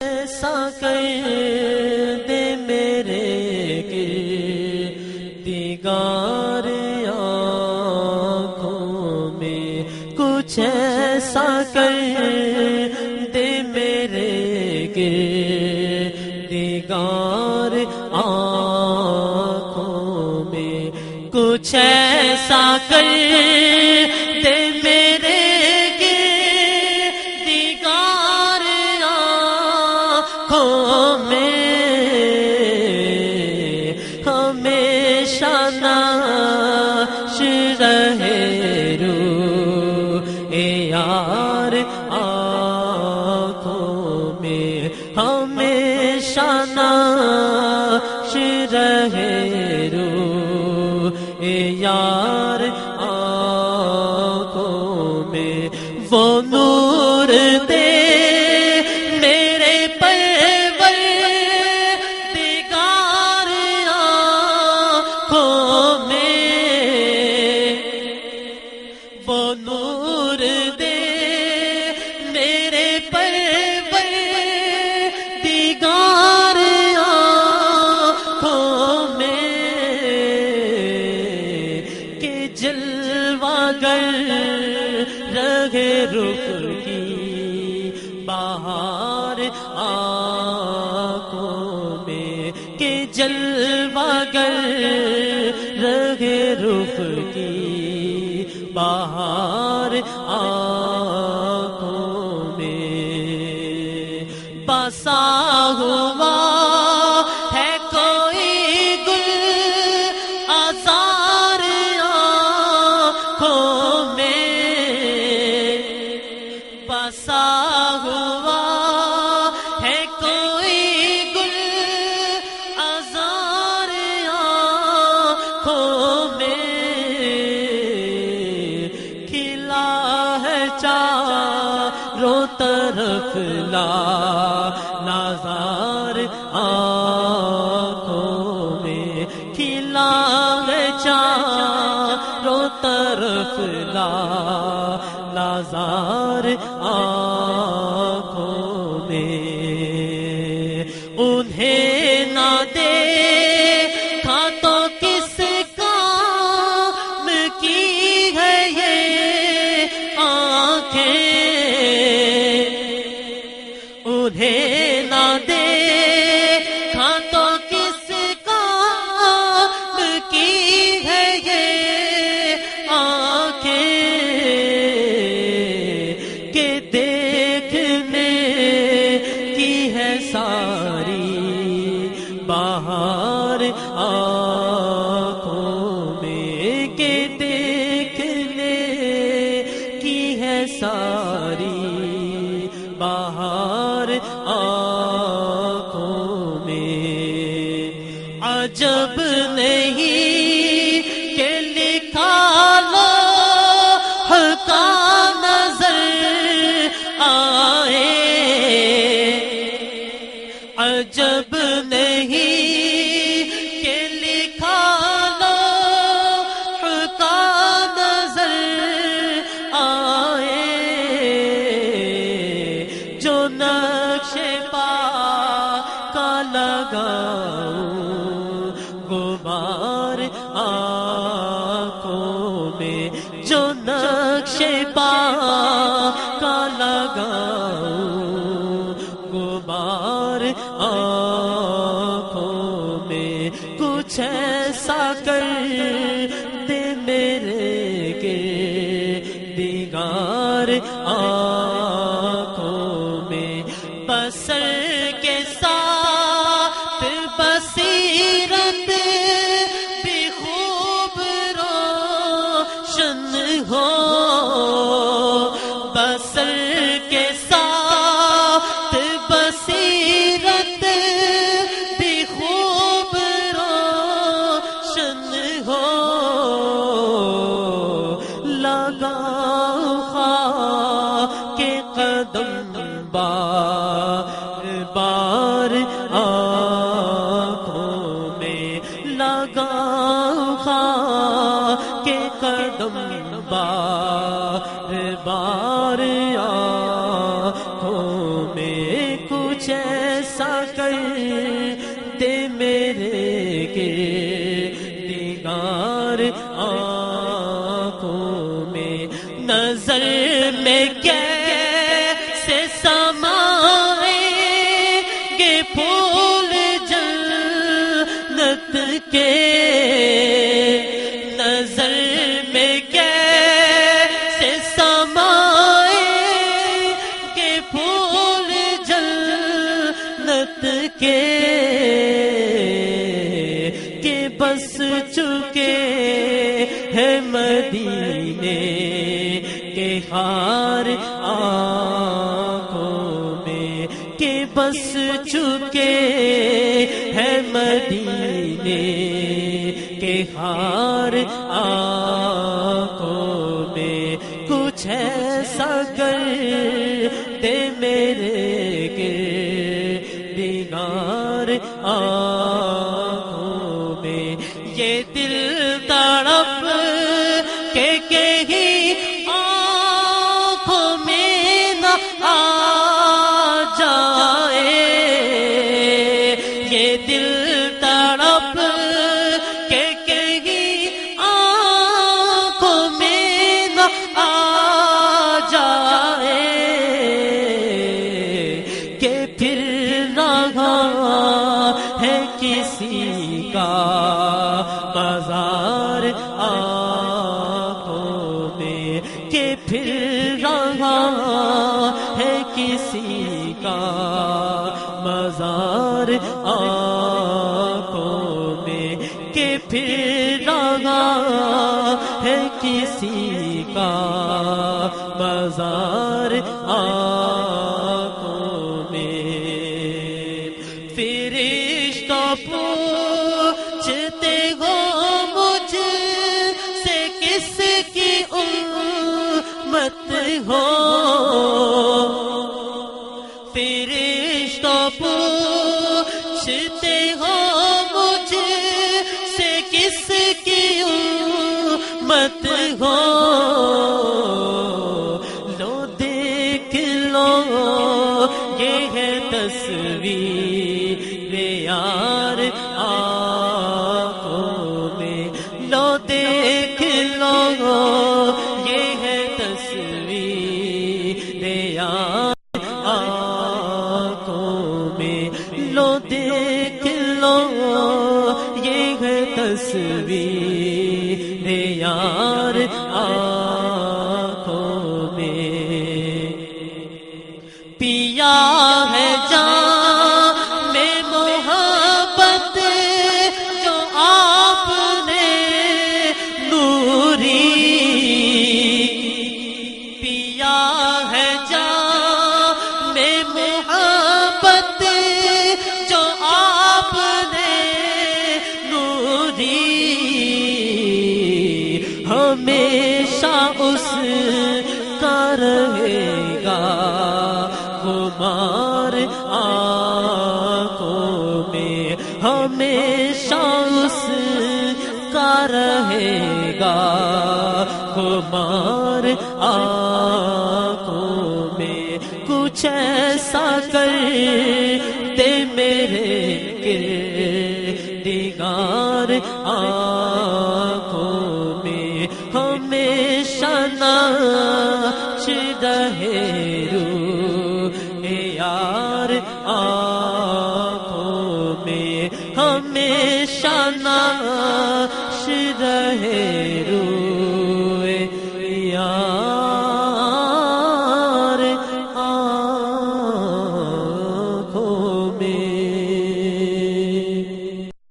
ایسا کر دے میرے گردگار آنکھوں میں، کچھ ایسا کر دے میرے گردگار آنکھوں میں، کچھ ایسا کر دے میرے ہمیشہ ناش رہے روح یار آنکھوں میں، ہمیشہ ناش رہے روح یار آنکھوں میں، وہ نور دے وہ نور دے میرے پروردگار آنکھوں میں، کہ جلوہ گر رہے رخ کی بہار آنکھوں میں، کہ جلوہ گر رہے رخ کی بہار آنکھوں میں، بسا ہوا ہے کوئی گل آزار آنکھوں میں، بسا ہوا ہے کوئی گل آزار آنکھوں میں، چاروں طرف لا نظار آنکھوں میں، کھلا ہے چاروں طرف لا نظار آنکھوں میں، انہیں نہ دیکھا تو کس کام کی ہے یہ انہیں نہ دیکھا تو کس کام کی ہے یہ آنکھیں، کہ دیکھنے کی ہے ساری بہار آنکھوں میں، کہ دیکھنے کی ہے ساری بہار آنکھوں میں، عجب نہیں کہ لکھا لوح کا نظر آئے، عجب نہیں کہ لکھا لوح کا نظر آئے، جو نقش پا کا لگاؤں غبار آنکھوں میں، جو نقش پا کا لگاؤں غبار آنکھوں میں، کچھ ایسا کر دے میرے گردگار آنکھوں میں، بصر کے ساتھ بصیرت بھی خوب روشن ہو، بصر کے ساتھ بصیرت بھی خوب روشن ہو، لگاؤ خاک قدم بار بار آنکھوں میں، لگاؤ خاک قدم بار بار آنکھوں میں، کچھ ایسا کر دے میرے گردگار آنکھوں میں، نظر میں کیسے سمائیں گے پھول جنت کے، نظر میں کیسے سمائیں گے پھول جنت کے، کہ بس چکے ہیں مدینے کے خار آنکھوں میں، کہ بس چکے ہیں مدینے کے خار آنکھوں میں، کچھ ایسا کر دے میرے گردگار آنکھوں میں، یہ دل تڑپ کے کہیں آنکھوں میں نہ آ جائے، یہ دل تڑپ کے کہیں آنکھوں میں نہ آ جائے، کہ پھر رہا ہے کسی کا مزار آنکھوں میں، کہ پھر رہا ہے کسی کا مزار آنکھوں میں، کہ پھر رہا ہے کسی کا مزار آنکھوں میں، فرشتوں پوچھتے ہو مجھ سے کس کی امت ہو، فرشتوں پوچھتے ہو مجھ سے کس کی امت ہو، لو دیکھ لو یہ ہے تصویر یار آنکھوں میں، لو دیکھ لو یہ ہے تصویر یار آنکھوں میں، لو دیکھ لو یہ ہے تصویر یار آنکھوں میں، پیا ہے جان میں محبت جو آپ نے نوری، پیا ہے جان میں محبت جو آپ نے نوری، ہمیشہ اس کا رہے گا خمار آنکھوں میں، ہمیشہ اس کا رہے گا خمار آنکھوں میں، کچھ ایسا کر دے میرے گردگار آنکھوں میں، ہمیشہ ناچ رہے روح یار آنکھوں میں، ہمیشہ ناچ رہے